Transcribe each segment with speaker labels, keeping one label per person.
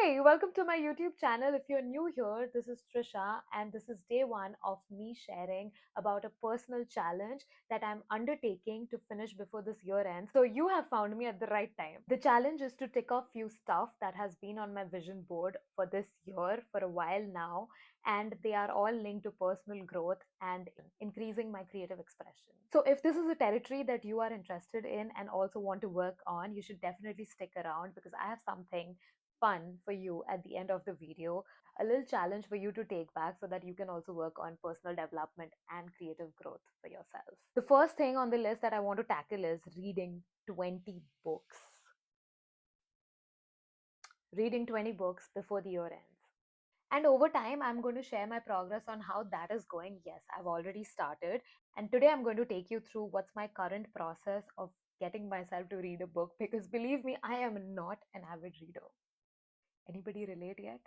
Speaker 1: Hi, welcome to my YouTube channel. If you're new here, this is Trisha, and this is day one of me sharing about a personal challenge that I'm undertaking to finish before this year ends. So, you have found me at the right time. The challenge is to tick off few stuff that has been on my vision board for this year for a while now, and they are all linked to personal growth and increasing my creative expression. So, if this is a territory that you are interested in and also want to work on, you should definitely stick around because I have something fun for you at the end of the video, a little challenge for you to take back so that you can also work on personal development and creative growth for yourself. The first thing on the list that I want to tackle is reading 20 books. Reading 20 books before the year ends. And over time, I'm going to share my progress on how that is going. Yes, I've already started. And today I'm going to take you through what's my current process of getting myself to read a book because believe me, I am not an avid reader. Anybody relate yet?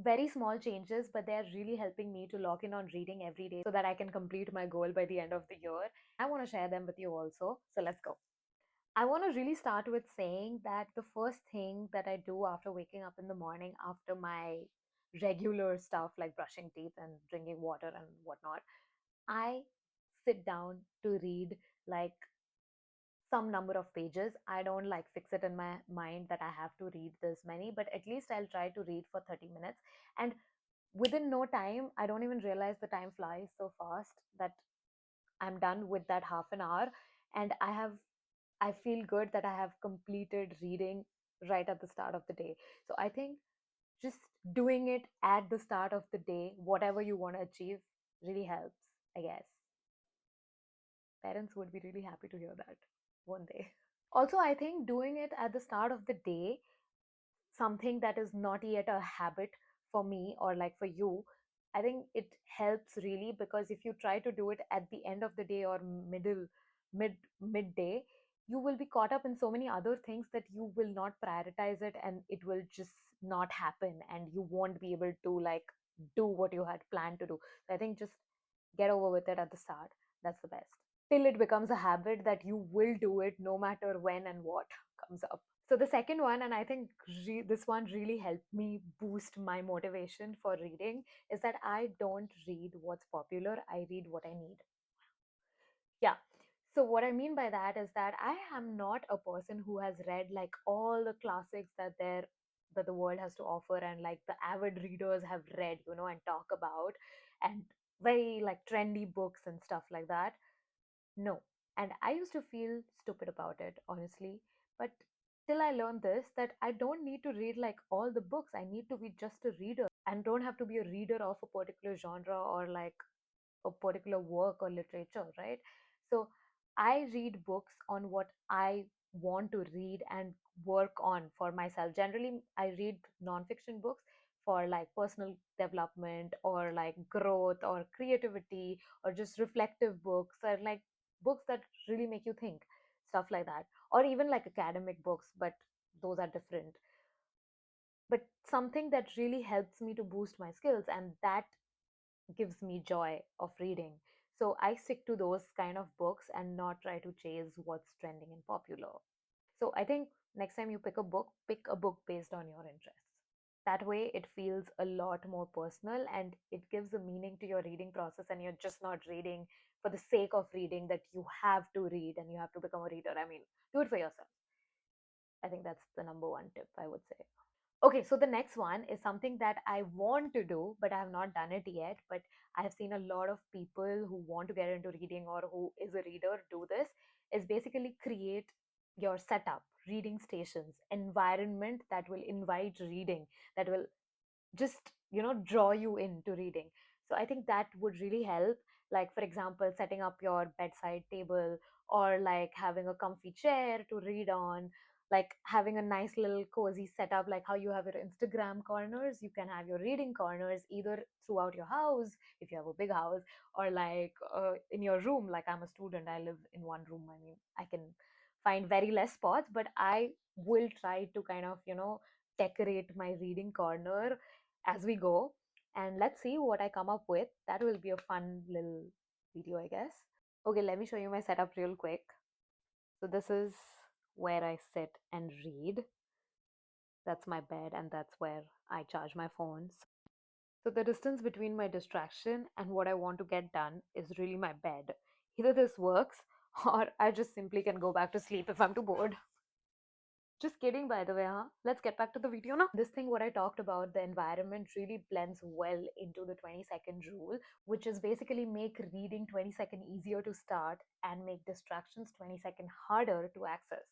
Speaker 1: Very small changes, but they're really helping me to lock in on reading every day so that I can complete my goal by the end of the year. I want to share them with you also. So let's go. I want to really start with saying that the first thing that I do after waking up in the morning, after my regular stuff like brushing teeth and drinking water and whatnot, I sit down to read like some number of pages. I don't like fix it in my mind that I have to read this many, but at least I'll try to read for 30 minutes. And within no time, I don't even realize the time flies so fast that I'm done with that half an hour. And I feel good that I have completed reading right at the start of the day. So I think just doing it at the start of the day, whatever you want to achieve, really helps, I guess. Parents would be really happy to hear that one day. Also, I think doing it at the start of the day, something that is not yet a habit for me or like for you, I think it helps really because if you try to do it at the end of the day or midday, you will be caught up in so many other things that you will not prioritize it and it will just not happen and you won't be able to like do what you had planned to do. So I think just get over with it at the start. That's the best. Till it becomes a habit that you will do it no matter when and what comes up. So the second one, and I think this one really helped me boost my motivation for reading, is that I don't read what's popular, I read what I need. Yeah. So what I mean by that is that I am not a person who has read like all the classics that the world has to offer and like the avid readers have read, and talk about and very like trendy books and stuff like that. No. And I used to feel stupid about it, honestly. But till I learned this, that I don't need to read like all the books. I need to be just a reader and don't have to be a reader of a particular genre or like a particular work or literature, right? So I read books on what I want to read and work on for myself. Generally, I read nonfiction books for like personal development or like growth or creativity or just reflective books or like books that really make you think, stuff like that. Or even like academic books, but those are different. But something that really helps me to boost my skills and that gives me joy of reading. So I stick to those kind of books and not try to chase what's trending and popular. So I think next time you pick a book based on your interests. That way it feels a lot more personal and it gives a meaning to your reading process and you're just not reading for the sake of reading that you have to read and you have to become a reader. I mean, do it for yourself. I think that's the number one tip I would say. Okay, so the next one is something that I want to do, but I have not done it yet. But I have seen a lot of people who want to get into reading or who is a reader do this, is basically create your setup, reading stations, environment that will invite reading, that will just draw you into reading. So I think that would really help, like for example setting up your bedside table or like having a comfy chair to read on, like having a nice little cozy setup, like how you have your Instagram corners, you can have your reading corners either throughout your house if you have a big house or like in your room. Like I'm a student, I live in one room. I mean, I can find very less spots, but I will try to kind of decorate my reading corner as we go, and let's see what I come up with. That will be a fun little video, I guess. Okay, let me show you my setup real quick. So this is where I sit and read. That's my bed, and that's where I charge my phones. So the distance between my distraction and what I want to get done is really my bed. Either this works, or I just simply can go back to sleep if I'm too bored. Just kidding, by the way, huh? Let's get back to the video now. This thing, what I talked about, the environment really blends well into the 20-second rule, which is basically make reading 20-second easier to start and make distractions 20-second harder to access.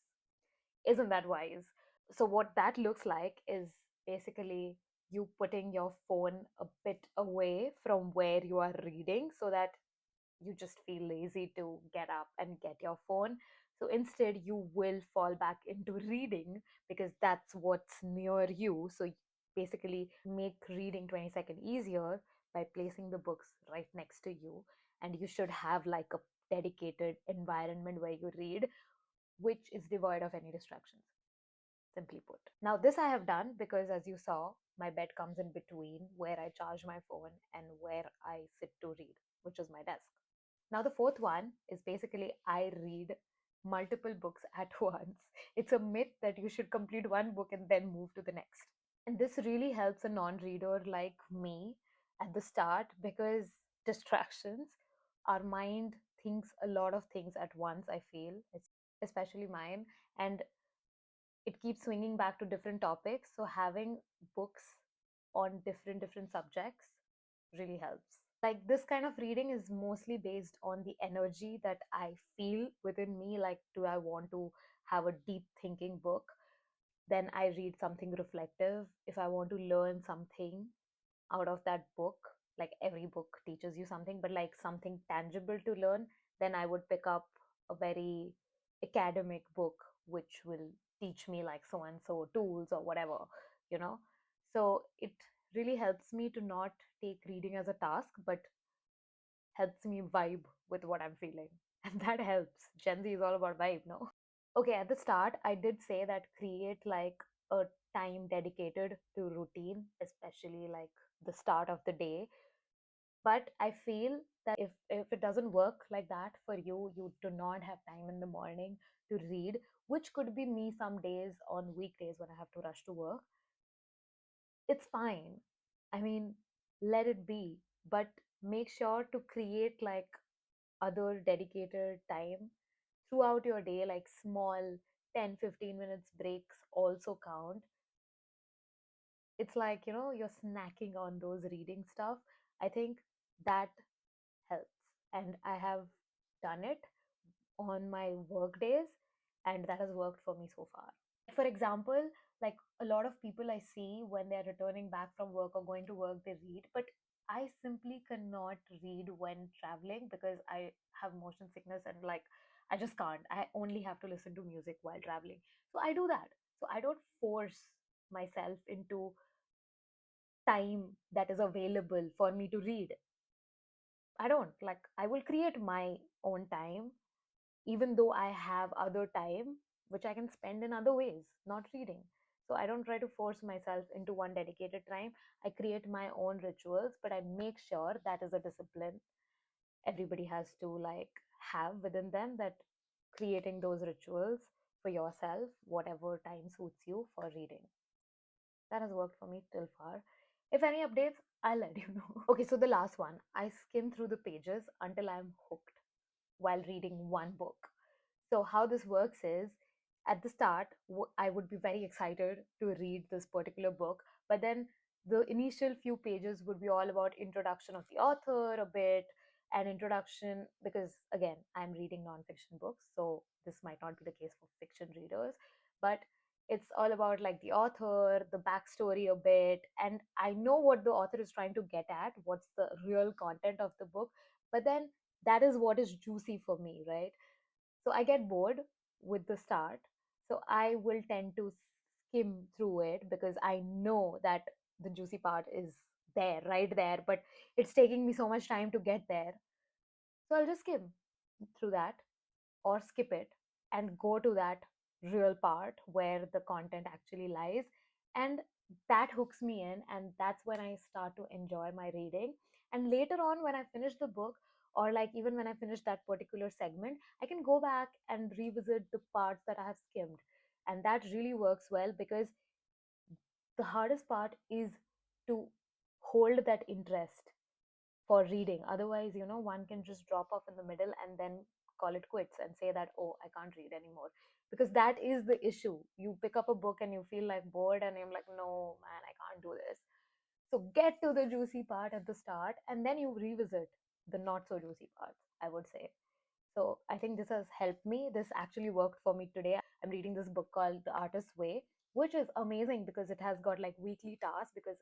Speaker 1: Isn't that wise? So what that looks like is basically you putting your phone a bit away from where you are reading so that you just feel lazy to get up and get your phone. So instead you will fall back into reading because that's what's near you. So basically make reading 20-second easier by placing the books right next to you, and you should have like a dedicated environment where you read, which is devoid of any distractions, simply put. Now, this I have done because, as you saw, my bed comes in between where I charge my phone and where I sit to read, which is my desk. Now, the fourth one is basically I read multiple books at once. It's a myth that you should complete one book and then move to the next. And this really helps a non reader like me at the start because distractions, our mind thinks a lot of things at once, I feel, especially mine. And it keeps swinging back to different topics, so having books on different subjects really helps. Like, this kind of reading is mostly based on the energy that I feel within me. Like, do I want to have a deep thinking book, then I read something reflective. If I want to learn something out of that book, like every book teaches you something, but like something tangible to learn, then I would pick up a very academic book which will teach me like so and so tools or whatever, you know. So it really helps me to not take reading as a task, but helps me vibe with what I'm feeling. And that helps. Gen Z is all about vibe, no? Okay, at the start, I did say that create like a time dedicated to routine, especially like the start of the day. But I feel that if it doesn't work like that for you, you do not have time in the morning to read, which could be me some days on weekdays when I have to rush to work. It's fine. I mean, let it be, but make sure to create like other dedicated time throughout your day, like small 10-15 minutes breaks also count. It's like, you're snacking on those reading stuff. I think that helps. And I have done it on my work days, and that has worked for me so far. For example, like a lot of people I see when they're returning back from work or going to work, they read, but I simply cannot read when traveling because I have motion sickness and like I just can't. I only have to listen to music while traveling. So I do that. So I don't force myself into time that is available for me to read. I don't like, I will create my own time, even though I have other time which I can spend in other ways, not reading. So I don't try to force myself into one dedicated time. I create my own rituals, but I make sure that is a discipline everybody has to like have within them, that creating those rituals for yourself, whatever time suits you for reading. That has worked for me till far. If any updates, I'll let you know. Okay, so the last one, I skim through the pages until I'm hooked while reading one book. So, how this works is at the start, I would be very excited to read this particular book, but then the initial few pages would be all about introduction of the author a bit, and introduction because again, I'm reading nonfiction books, so this might not be the case for fiction readers, but it's all about like the author, the backstory a bit, and I know what the author is trying to get at, what's the real content of the book, but then that is what is juicy for me, right? So I get bored with the start. So I will tend to skim through it because I know that the juicy part is there, right there, but it's taking me so much time to get there. So I'll just skim through that or skip it and go to that real part where the content actually lies. And that hooks me in, and that's when I start to enjoy my reading. And later on, when I finish the book, or like even when I finish that particular segment, I can go back and revisit the parts that I have skimmed. And that really works well because The hardest part is to hold that interest for reading. Otherwise, one can just drop off in the middle and then call it quits and say that, oh, I can't read anymore. Because that is the issue. You pick up a book and you feel like bored, and you're like, no, man, I can't do this. So get to the juicy part at the start, and then you revisit the not so juicy parts, I would say. So I think this has helped me. This actually worked for me today. I'm reading this book called The Artist's Way, which is amazing because it has got like weekly tasks, because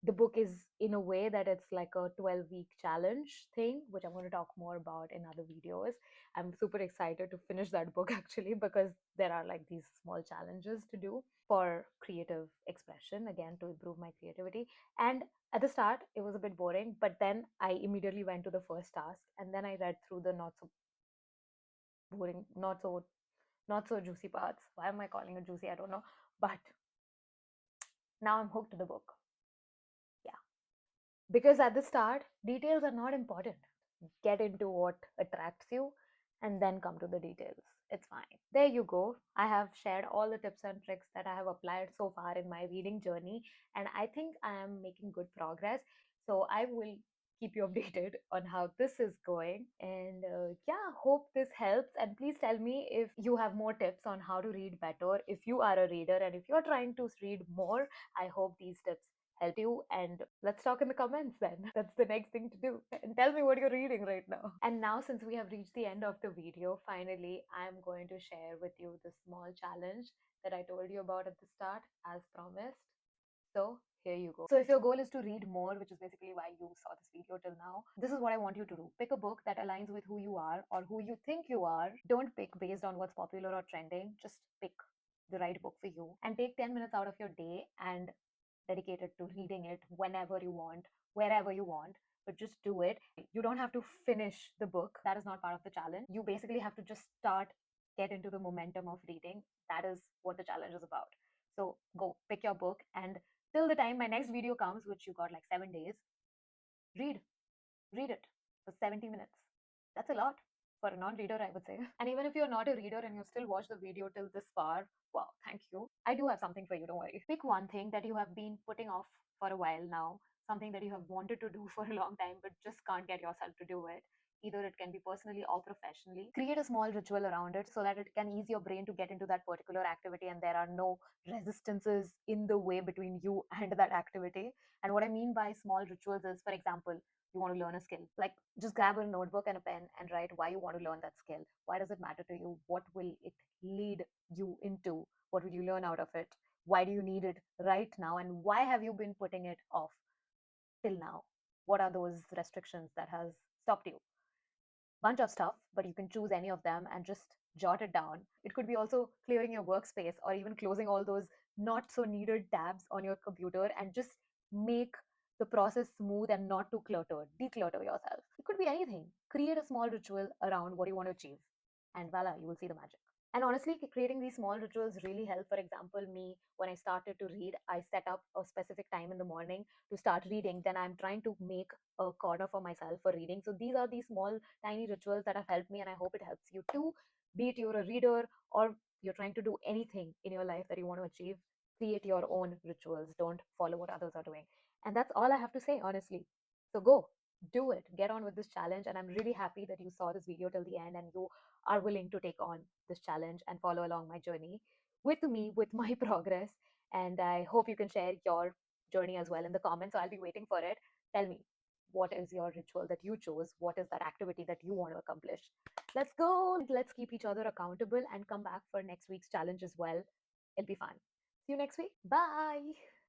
Speaker 1: the book is in a way that it's like a 12-week challenge thing, which I'm going to talk more about in other videos. I'm super excited to finish that book actually, because there are like these small challenges to do for creative expression, again, to improve my creativity. And at the start, it was a bit boring, but then I immediately went to the first task, and then I read through the not so boring, not so juicy parts. Why am I calling it juicy? I don't know. But now I'm hooked to the book. Yeah. Because at the start, details are not important. Get into what attracts you and then come to the details. It's fine. There you go. I have shared all the tips and tricks that I have applied so far in my reading journey, and I think I am making good progress. So I will keep you updated on how this is going. And yeah, hope this helps. And please tell me if you have more tips on how to read better. If you are a reader and if you're trying to read more, I hope these tips help you, and let's talk in the comments then. That's the next thing to do. And tell me what you're reading right now. And now, since we have reached the end of the video, finally, I'm going to share with you the small challenge that I told you about at the start, as promised. So here you go. So if your goal is to read more, which is basically why you saw this video till now, this is what I want you to do. Pick a book that aligns with who you are or who you think you are. Don't pick based on what's popular or trending. Just pick the right book for you, and take 10 minutes out of your day and dedicate it to reading it whenever you want, wherever you want. But just do it. You don't have to finish the book. That is not part of the challenge. You basically have to just start, get into the momentum of reading. That is what the challenge is about. So go pick your book, and till the time my next video comes, which you got like 7 days, read. Read it for 70 minutes. That's a lot for a non-reader, I would say. And even if you're not a reader and you still watch the video till this far, wow, thank you. I do have something for you, don't worry. Pick one thing that you have been putting off for a while now, something that you have wanted to do for a long time but just can't get yourself to do it. Either it can be personally or professionally. Create a small ritual around it so that it can ease your brain to get into that particular activity and there are no resistances in the way between you and that activity. And what I mean by small rituals is, for example, you want to learn a skill, like just grab a notebook and a pen and write why you want to learn that skill. Why does it matter to you? What will it lead you into? What will you learn out of it? Why do you need it right now? And why have you been putting it off till now? What are those restrictions that has stopped you? Bunch of stuff, but you can choose any of them and just jot it down. It could be also clearing your workspace or even closing all those not so needed tabs on your computer and just make the process smooth and not too cluttered. Declutter yourself. It could be anything. Create a small ritual around what you want to achieve, and voila, you will see the magic. And honestly, creating these small rituals really help. For example, me, when I started to read, I set up a specific time in the morning to start reading. Then I'm trying to make a corner for myself for reading. So these are these small, tiny rituals that have helped me, and I hope it helps you too. Be it you're a reader or you're trying to do anything in your life that you want to achieve, create your own rituals. Don't follow what others are doing. And that's all I have to say, honestly. So go, do it, get on with this challenge. And I'm really happy that you saw this video till the end and you are willing to take on this challenge and follow along my journey with me, with my progress. And I hope you can share your journey as well in the comments. So I'll be waiting for it. Tell me, what is your ritual that you chose? What is that activity that you want to accomplish? Let's go. Let's keep each other accountable and come back for next week's challenge as well. It'll be fun. See you next week. Bye.